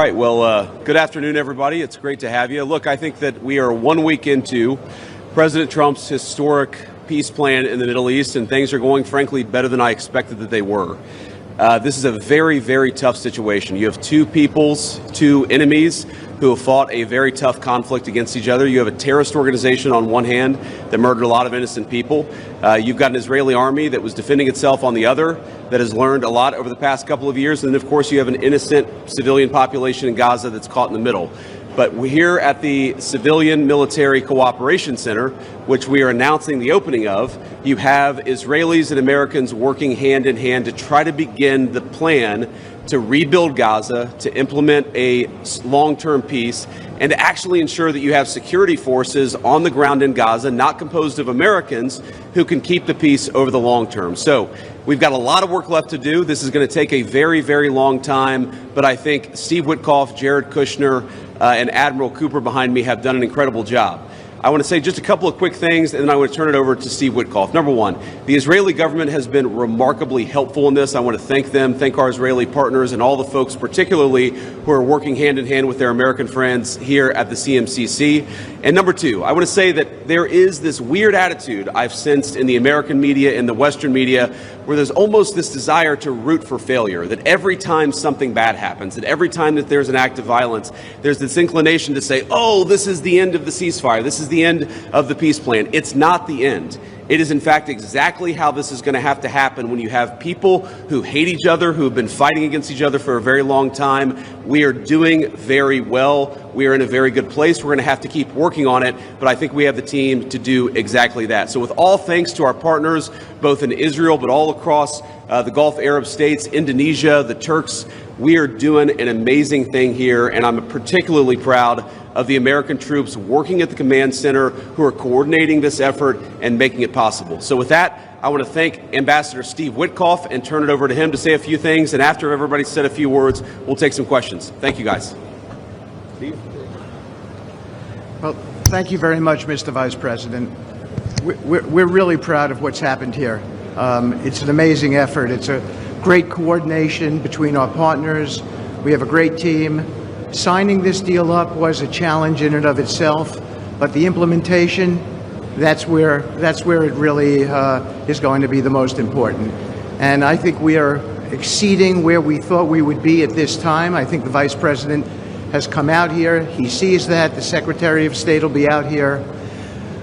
right, well, good afternoon, everybody. It's great to have you. Look, I think that we are 1 week into President Trump's historic peace plan in the Middle East, and things are going, frankly, better than I expected that they were. This is a very, very tough situation. You have two peoples, two enemies who have fought a very tough conflict against each other. You have a terrorist organization on one hand that murdered a lot of innocent people. You've got an Israeli army that was defending itself on the other, that has learned a lot over the past couple of years. And then, of course, you have an innocent civilian population in Gaza that's caught in the middle. But we're here at the Civilian Military Cooperation Center, which we are announcing the opening of. You have Israelis and Americans working hand in hand to try to begin the plan to rebuild Gaza, to implement a long-term peace, and to actually ensure that you have security forces on the ground in Gaza, not composed of Americans, who can keep the peace over the long term. So we've got a lot of work left to do. This is going to take a very, very long time, but I think Steve Witkoff, Jared Kushner, and Admiral Cooper behind me have done an incredible job. I want to say just a couple of quick things, and then I want to turn it over to Steve Witkoff. Number one, the Israeli government has been remarkably helpful in this. I want to thank them, thank our Israeli partners, and all the folks particularly who are working hand in hand with their American friends here at the CMCC. And number two, I want to say that there is this weird attitude I've sensed in the American media and the Western media where there's almost this desire to root for failure, that every time something bad happens, that every time that there's an act of violence, there's this inclination to say, oh, this is the end of the ceasefire, this is the end of the peace plan. It's not the end. It is, in fact, exactly how this is going to have to happen when you have people who hate each other, who have been fighting against each other for a very long time. We are doing very well. We are in a very good place. We're going to have to keep working on it, but I think we have the team to do exactly that. So with all thanks to our partners, both in Israel, but all across the Gulf Arab states, Indonesia, the Turks, we are doing an amazing thing here, and I'm particularly proud of the American troops working at the command center who are coordinating this effort and making it possible. So with that, I want to thank Ambassador Steve Witkoff and turn it over to him to say a few things. And after everybody's said a few words, we'll take some questions. Thank you, guys. Steve? Well, thank you very much, Mr. Vice President. We're really proud of what's happened here. It's an amazing effort. It's a great coordination between our partners. We have a great team. Signing this deal up was a challenge in and of itself, but the implementation, that's where it really is going to be the most important. And I think we are exceeding where we thought we would be at this time. I think the Vice President has come out here. He sees that. The Secretary of State will be out here.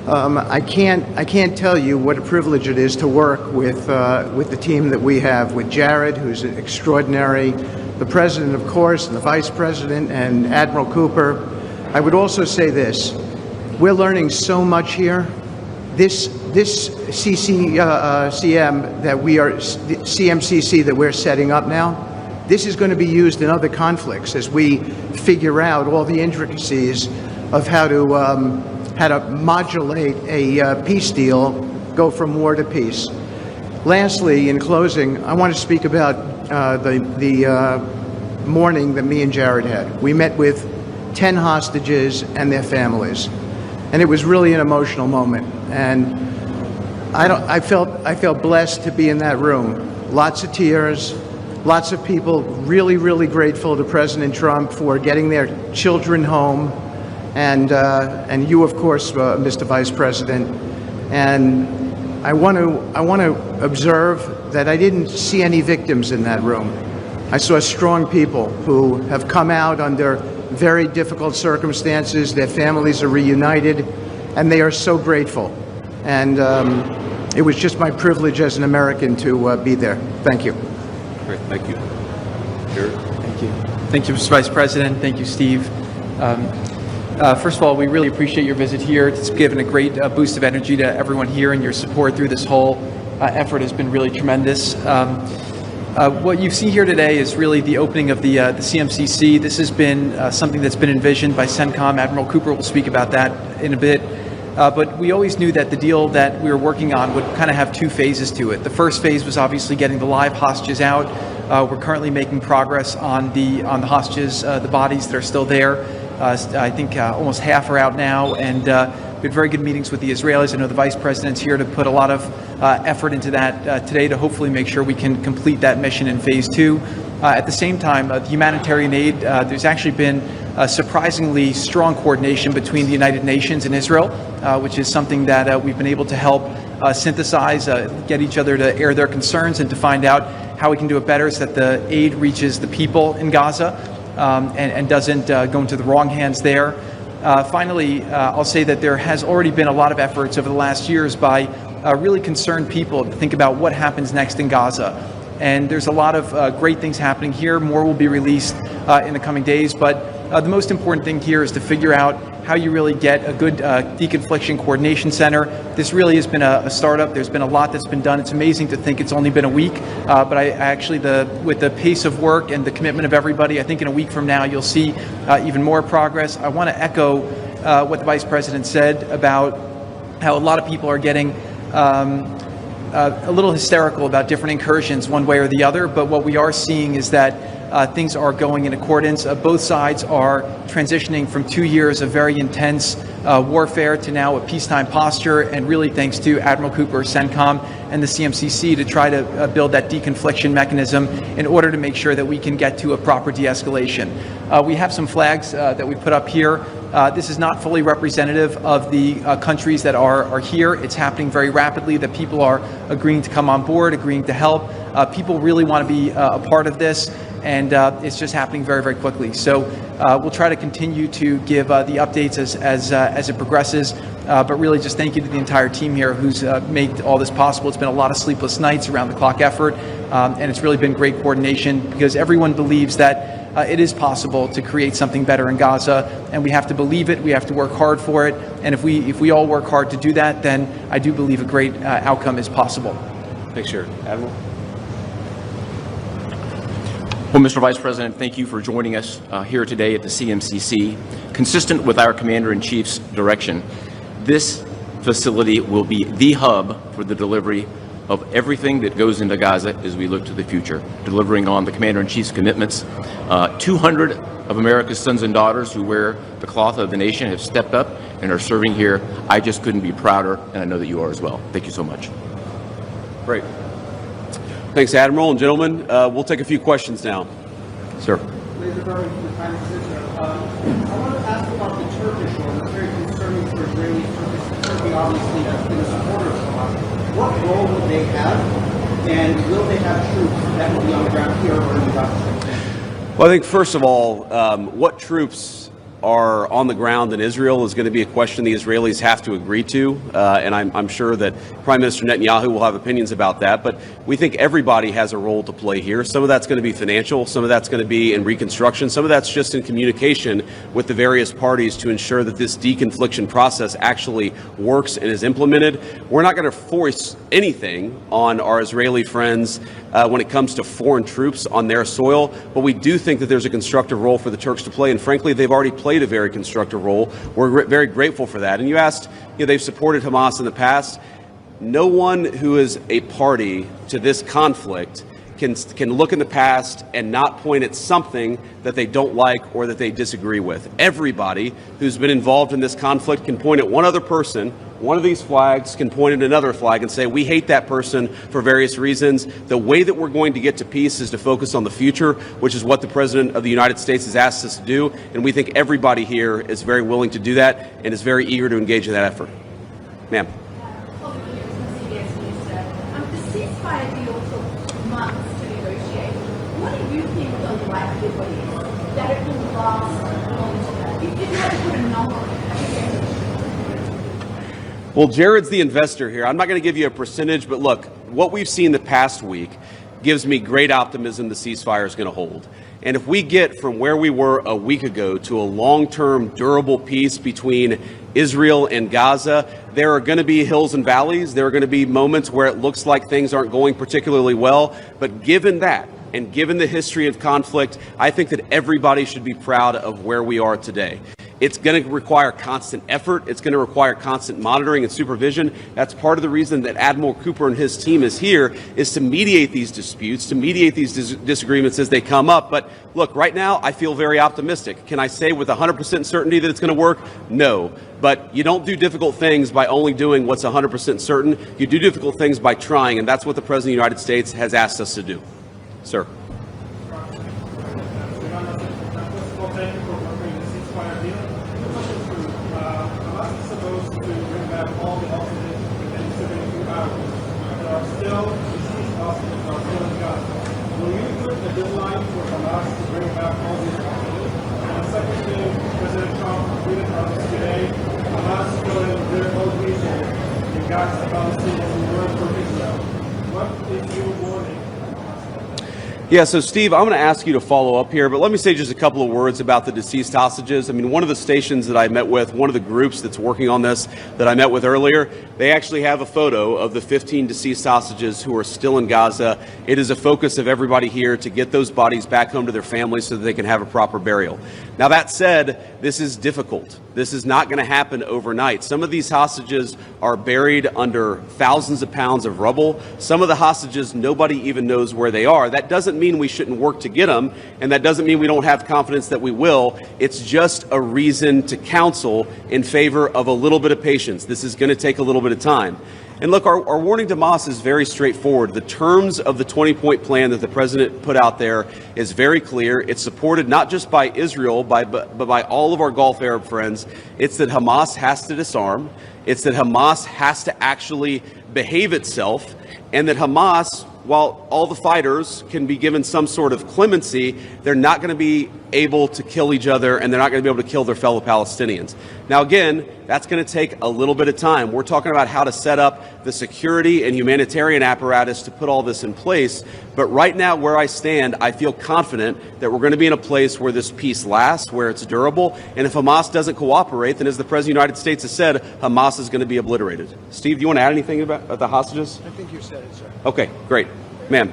I can't tell you what a privilege it is to work with the team that we have, with Jared, who's extraordinary, the President, of course, and the Vice President, and Admiral Cooper. I would also say this. We're learning so much here. This CMCC that we're setting up now, this is going to be used in other conflicts as we figure out all the intricacies of how to modulate a peace deal, go from war to peace. Lastly, in closing, I want to speak about the morning that me and Jared had. We met with 10 hostages and their families, and it was really an emotional moment. And I felt blessed to be in that room. Lots of tears, lots of people really, really grateful to President Trump for getting their children home, and you, of course, Mr. Vice President. And I want to observe that I didn't see any victims in that room. I saw strong people who have come out under very difficult circumstances. Their families are reunited, and they are so grateful. And it was just my privilege as an American to be there. Thank you. Great, thank you. Jared? Thank you. Thank you, Mr. Vice President. Thank you, Steve. First of all, we really appreciate your visit here. It's given a great boost of energy to everyone here, and your support through this whole effort has been really tremendous. What you see here today is really the opening of the CMCC. This has been something that's been envisioned by CENTCOM. Admiral Cooper will speak about that in a bit. But we always knew that the deal that we were working on would kind of have two phases to it. The first phase was obviously getting the live hostages out. We're currently making progress on the hostages, the bodies that are still there. I think almost half are out now, and we had very good meetings with the Israelis. I know the Vice President's here to put a lot of effort into that today to hopefully make sure we can complete that mission in phase two. At the same time, the humanitarian aid, there's actually been surprisingly strong coordination between the United Nations and Israel, which is something that we've been able to help synthesize, get each other to air their concerns and to find out how we can do it better so that the aid reaches the people in Gaza and doesn't go into the wrong hands there. Finally, I'll say that there has already been a lot of efforts over the last years by really concerned people to think about what happens next in Gaza. And there's a lot of great things happening here. More will be released in the coming days. But the most important thing here is to figure out how you really get a good deconfliction coordination center. This really has been a startup. There's been a lot that's been done. It's amazing to think it's only been a week. But I actually, with the pace of work and the commitment of everybody, I think in a week from now you'll see even more progress. I want to echo what the Vice President said about how a lot of people are getting a little hysterical about different incursions one way or the other, but what we are seeing is that things are going in accordance. Both sides are transitioning from 2 years of very intense warfare to now a peacetime posture, and really thanks to Admiral Cooper, CENTCOM, and the CMCC to try to build that deconfliction mechanism in order to make sure that we can get to a proper de-escalation. We have some flags that we put up here. This is not fully representative of the countries that are here. It's happening very rapidly, that people are agreeing to come on board, agreeing to help. People really want to be a part of this, and it's just happening very, very quickly. So we'll try to continue to give the updates as it progresses, but really just thank you to the entire team here who's made all this possible. It's been a lot of sleepless nights, around the clock effort, and it's really been great coordination because everyone believes that it is possible to create something better in Gaza, and we have to believe it. We have to work hard for it, and if we all work hard to do that, then I do believe a great outcome is possible. Thanks, Chair. Admiral? Well, Mr. Vice President, thank you for joining us here today at the CMCC. Consistent with our Commander-in-Chief's direction, this facility will be the hub for the delivery of everything that goes into Gaza as we look to the future, delivering on the Commander-in-Chief's commitments. 200 of America's sons and daughters who wear the cloth of the nation have stepped up and are serving here. I just couldn't be prouder, and I know that you are as well. Thank you so much. Great. Thanks, Admiral. And gentlemen, we'll take a few questions now. Sir. I want to ask about the Turkish one. It's very concerning for Israelis because Turkey obviously has been a supporter of Hamas. What role would they have, and will they have troops that will be on the ground here or in Gaza? Well, I think first of all, what troops are on the ground in Israel is going to be a question the Israelis have to agree to, and I'm sure that Prime Minister Netanyahu will have opinions about that, but we think everybody has a role to play here. Some of that's going to be financial, some of that's going to be in reconstruction, some of that's just in communication with the various parties to ensure that this deconfliction process actually works and is implemented. We're not going to force anything on our Israeli friends when it comes to foreign troops on their soil, but we do think that there's a constructive role for the Turks to play, and frankly, they've already played a very constructive role. We're very grateful for that. And you asked, they've supported Hamas in the past. No one who is a party to this conflict can look in the past and not point at something that they don't like or that they disagree with. Everybody who's been involved in this conflict can point at one other person. One of these flags can point at another flag and say, we hate that person for various reasons. The way that we're going to get to peace is to focus on the future, which is what the President of the United States has asked us to do. And we think everybody here is very willing to do that and is very eager to engage in that effort. Ma'am. The ceasefire deal took months to negotiate. What do you think the likelihood is that it will last long? If you had to put a number on it, well, Jared's the investor here. I'm not going to give you a percentage, but look, what we've seen the past week gives me great optimism the ceasefire is going to hold. And if we get from where we were a week ago to a long-term, durable peace between Israel and Gaza, there are going to be hills and valleys. There are going to be moments where it looks like things aren't going particularly well. But given that, and given the history of conflict, I think that everybody should be proud of where we are today. It's going to require constant effort. It's going to require constant monitoring and supervision. That's part of the reason that Admiral Cooper and his team is here, is to mediate these disputes, to mediate these disagreements as they come up. But look, right now, I feel very optimistic. Can I say with 100% certainty that it's going to work? No. But you don't do difficult things by only doing what's 100% certain. You do difficult things by trying, and that's what the President of the United States has asked us to do. Sir. about all these hostages. And the second thing, President Trump tweeted out today, Hamas killing their own people in Gaza, Palestinians who work for Israel. What is your warning? Yeah, so Steve, I'm going to ask you to follow up here, but let me say just a couple of words about the deceased hostages. I mean, one of the stations that I met with, one of the groups that's working on this that I met with earlier, they actually have a photo of the 15 deceased hostages who are still in Gaza. It is a focus of everybody here to get those bodies back home to their families so that they can have a proper burial. Now, that said, this is difficult. This is not going to happen overnight. Some of these hostages are buried under thousands of pounds of rubble. Some of the hostages, nobody even knows where they are. That doesn't mean we shouldn't work to get them, and that doesn't mean we don't have confidence that we will. It's just a reason to counsel in favor of a little bit of patience. This is going to take a little bit of time. And look, our warning to Hamas is very straightforward. The terms of the 20-point plan that the president put out there is very clear. It's supported not just by Israel, but by all of our Gulf Arab friends. It's that Hamas has to disarm. It's that Hamas has to actually behave itself, and that Hamas, while all the fighters can be given some sort of clemency, they're not going to be able to kill each other, and they're not going to be able to kill their fellow Palestinians. Now, again, that's going to take a little bit of time. We're talking about how to set up the security and humanitarian apparatus to put all this in place. But right now, where I stand, I feel confident that we're going to be in a place where this peace lasts, where it's durable. And if Hamas doesn't cooperate, then as the President of the United States has said, Hamas is going to be obliterated. Steve, do you want to add anything about the hostages? I think you said it, sir. Okay, great. Ma'am.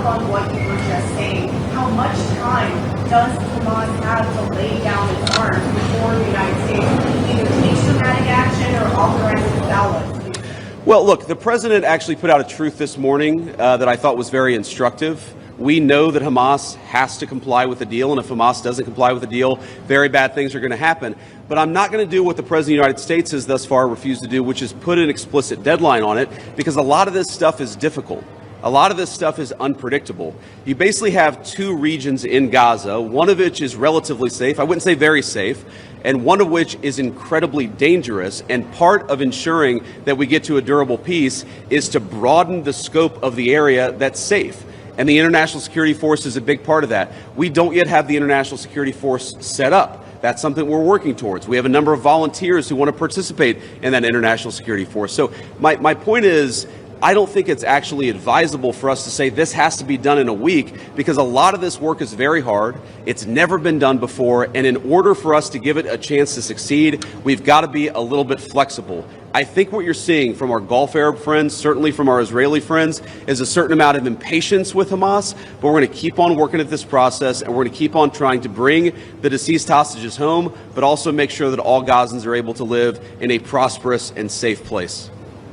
On what you were just saying, how much time does Hamas have to lay down its arms before the United States either takes dramatic action or authorizes ballots? Well, look, the president actually put out a truth this morning that I thought was very instructive. We know that Hamas has to comply with the deal, and if Hamas doesn't comply with the deal, very bad things are going to happen. But I'm not going to do what the President of the United States has thus far refused to do, which is put an explicit deadline on it, because a lot of this stuff is difficult. A lot of this stuff is unpredictable. You basically have two regions in Gaza, one of which is relatively safe, I wouldn't say very safe, and one of which is incredibly dangerous. And part of ensuring that we get to a durable peace is to broaden the scope of the area that's safe. And the International Security Force is a big part of that. We don't yet have the International Security Force set up. That's something we're working towards. We have a number of volunteers who want to participate in that International Security Force. So my point is, I don't think it's actually advisable for us to say this has to be done in a week, because a lot of this work is very hard. It's never been done before. And in order for us to give it a chance to succeed, we've got to be a little bit flexible. I think what you're seeing from our Gulf Arab friends, certainly from our Israeli friends, is a certain amount of impatience with Hamas. But we're going to keep on working at this process, and we're going to keep on trying to bring the deceased hostages home, but also make sure that all Gazans are able to live in a prosperous and safe place.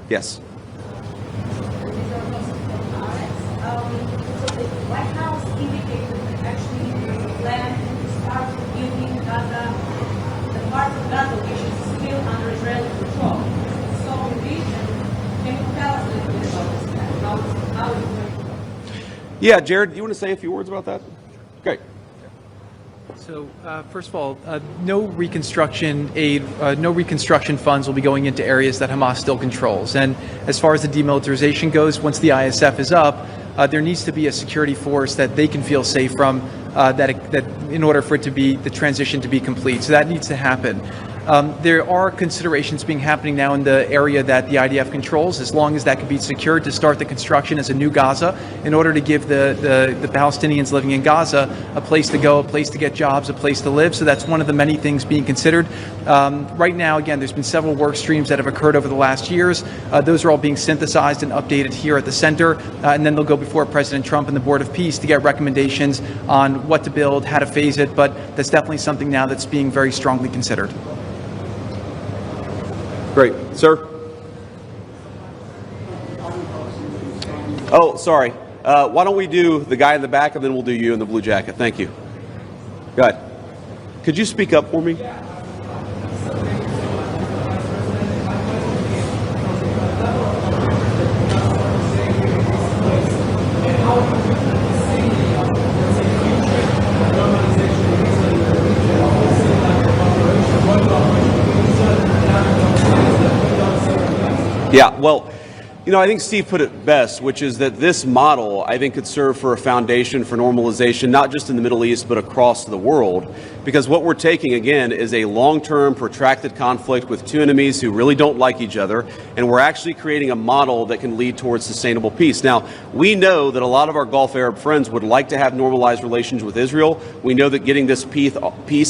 Yes. Yeah, Jared, you want to say a few words about that? Great. So, first of all, no reconstruction aid, no reconstruction funds will be going into areas that Hamas still controls. And as far as the demilitarization goes, once the ISF is up, there needs to be a security force that they can feel safe from, that in order for it to be the transition to be complete. So that needs to happen. There are considerations being happening now in the area that the IDF controls, as long as that can be secured, to start the construction as a new Gaza, in order to give the Palestinians living in Gaza a place to go, a place to get jobs, a place to live. So that's one of the many things being considered. Right now, again, there's been several work streams that have occurred over the last years. Those are all being synthesized and updated here at the center, and then they'll go before President Trump and the Board of Peace to get recommendations on what to build, how to phase it. But that's definitely something now that's being very strongly considered. Great. Sir? Oh, sorry. Why don't we do the guy in the back, and then we'll do you in the blue jacket. Thank you. Go ahead. Could you speak up for me? Yeah, well, You know, I think Steve put it best, which is that this model, I think, could serve for a foundation for normalization, not just in the Middle East, but across the world. Because what we're taking, again, is a long-term, protracted conflict with two enemies who really don't like each other, and we're actually creating a model that can lead towards sustainable peace. Now, we know that a lot of our Gulf Arab friends would like to have normalized relations with Israel. We know that getting this peace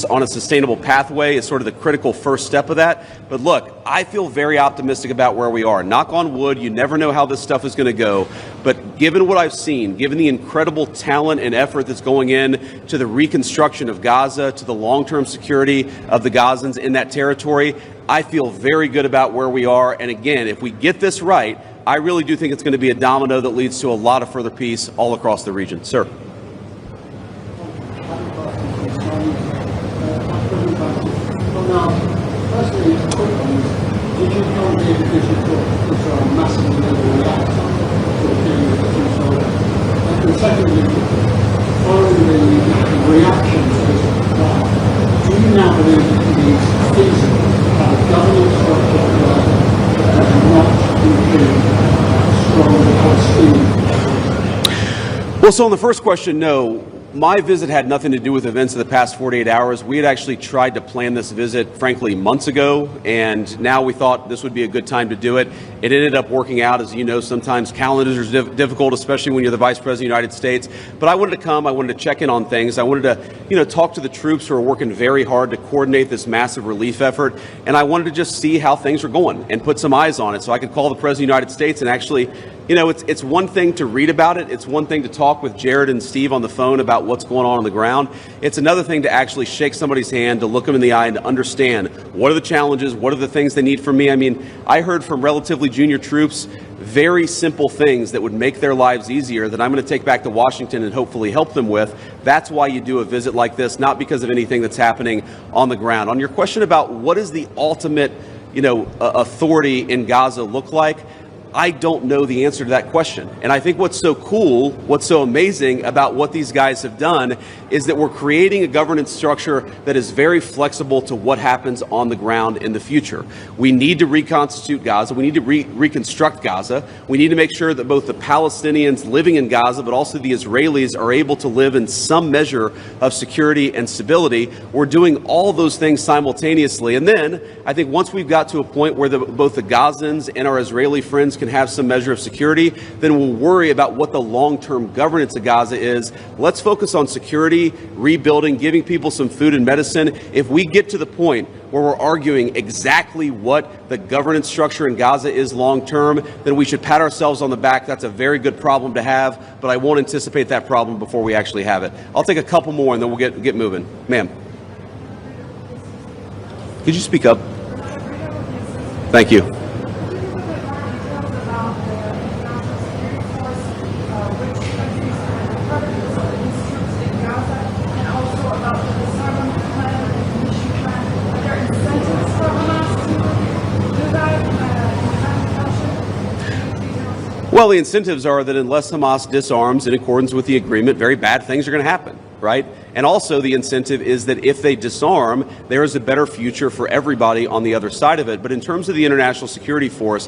on a sustainable pathway is sort of the critical first step of that. But look, I feel very optimistic about where we are. Knock on wood, you never know how this stuff is going to go. But given what I've seen, given the incredible talent and effort that's going in to the reconstruction of Gaza, to the long-term security of the Gazans in that territory, I feel very good about where we are. And again, if we get this right, I really do think it's going to be a domino that leads to a lot of further peace all across the region. Sir. Firstly, a quick one. Did you come here because you thought Israel massively overreact to the killing of the two soldiers? And secondly, following the reaction to this plan, do you now believe that it is feasible to have a governance structure that does not include strong Palestinian? Well, so on the first question, no. My visit had nothing to do with events of the past 48 hours. We had actually tried to plan this visit, frankly, months ago, and now we thought this would be a good time to do it. It ended up working out. As you know, sometimes calendars are difficult, especially when you're the Vice President of the United States. But I wanted to come. I wanted to check in on things. I wanted to, talk to the troops who are working very hard to coordinate this massive relief effort. And I wanted to just see how things were going and put some eyes on it so I could call the President of the United States and actually, it's one thing to read about it. It's one thing to talk with Jared and Steve on the phone about what's going on the ground. It's another thing to actually shake somebody's hand, to look them in the eye and to understand what are the challenges, what are the things they need from me. I mean, I heard from relatively junior troops very simple things that would make their lives easier that I'm going to take back to Washington and hopefully help them with. That's why you do a visit like this, not because of anything that's happening on the ground. On your question about what is the ultimate, authority in Gaza look like, I don't know the answer to that question. And I think what's so cool, what's so amazing about what these guys have done is that we're creating a governance structure that is very flexible to what happens on the ground in the future. We need to reconstitute Gaza. We need to reconstruct Gaza. We need to make sure that both the Palestinians living in Gaza, but also the Israelis are able to live in some measure of security and stability. We're doing all those things simultaneously. And then I think once we've got to a point where both the Gazans and our Israeli friends can have some measure of security, then we'll worry about what the long-term governance of Gaza is. Let's focus on security, rebuilding, giving people some food and medicine. If we get to the point where we're arguing exactly what the governance structure in Gaza is long-term, then we should pat ourselves on the back. That's a very good problem to have, but I won't anticipate that problem before we actually have it. I'll take a couple more and then we'll get moving. Ma'am. Could you speak up? Thank you. Well, the incentives are that unless Hamas disarms in accordance with the agreement, very bad things are going to happen, right? And also the incentive is that if they disarm, there is a better future for everybody on the other side of it. But in terms of the international security force,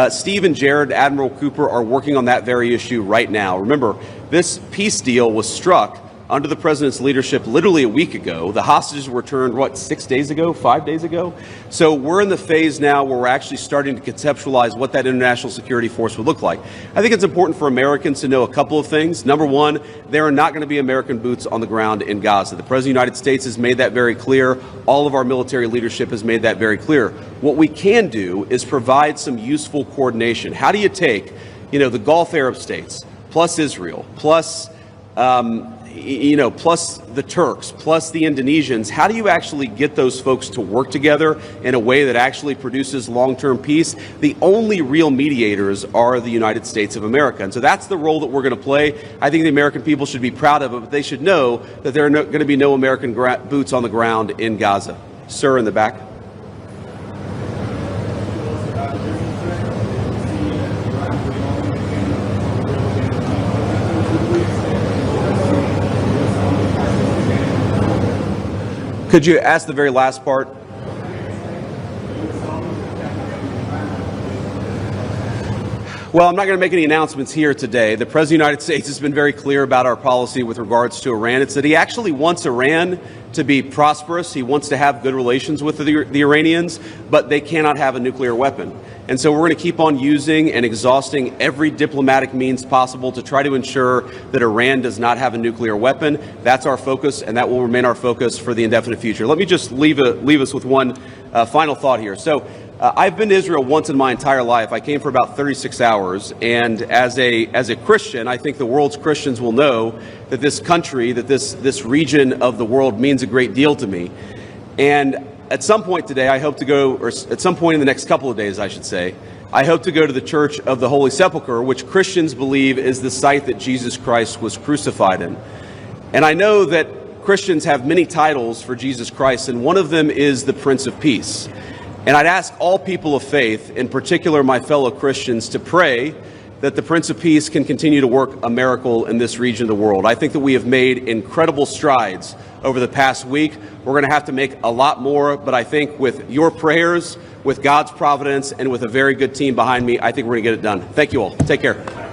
Steve and Jared, Admiral Cooper, are working on that very issue right now. Remember, this peace deal was struck under the president's leadership literally a week ago. The hostages were returned, 6 days ago, 5 days ago? So we're in the phase now where we're actually starting to conceptualize what that international security force would look like. I think it's important for Americans to know a couple of things. Number one, there are not going to be American boots on the ground in Gaza. The President of the United States has made that very clear. All of our military leadership has made that very clear. What we can do is provide some useful coordination. How do you take, the Gulf Arab states, plus Israel, plus plus the Turks, plus the Indonesians, how do you actually get those folks to work together in a way that actually produces long-term peace? The only real mediators are the United States of America. And so that's the role that we're going to play. I think the American people should be proud of it, but they should know that there are going to be no American boots on the ground in Gaza. Sir, in the back. Could you ask the very last part? Well, I'm not going to make any announcements here today. The President of the United States has been very clear about our policy with regards to Iran. It's that he actually wants Iran to be prosperous. He wants to have good relations with the Iranians, but they cannot have a nuclear weapon. And so we're going to keep on using and exhausting every diplomatic means possible to try to ensure that Iran does not have a nuclear weapon. That's our focus, and that will remain our focus for the indefinite future. Let me just leave us with one final thought here. So I've been to Israel once in my entire life. I came for about 36 hours, and as a Christian, I think the world's Christians will know that this country, that this region of the world means a great deal to me. And at some point today, I hope to go, or at some point in the next couple of days, I should say, I hope to go to the Church of the Holy Sepulchre, which Christians believe is the site that Jesus Christ was crucified in. And I know that Christians have many titles for Jesus Christ, and one of them is the Prince of Peace. And I'd ask all people of faith, in particular my fellow Christians, to pray that the Prince of Peace can continue to work a miracle in this region of the world. I think that we have made incredible strides over the past week. We're going to have to make a lot more, but I think with your prayers, with God's providence, and with a very good team behind me, I think we're going to get it done. Thank you all. Take care.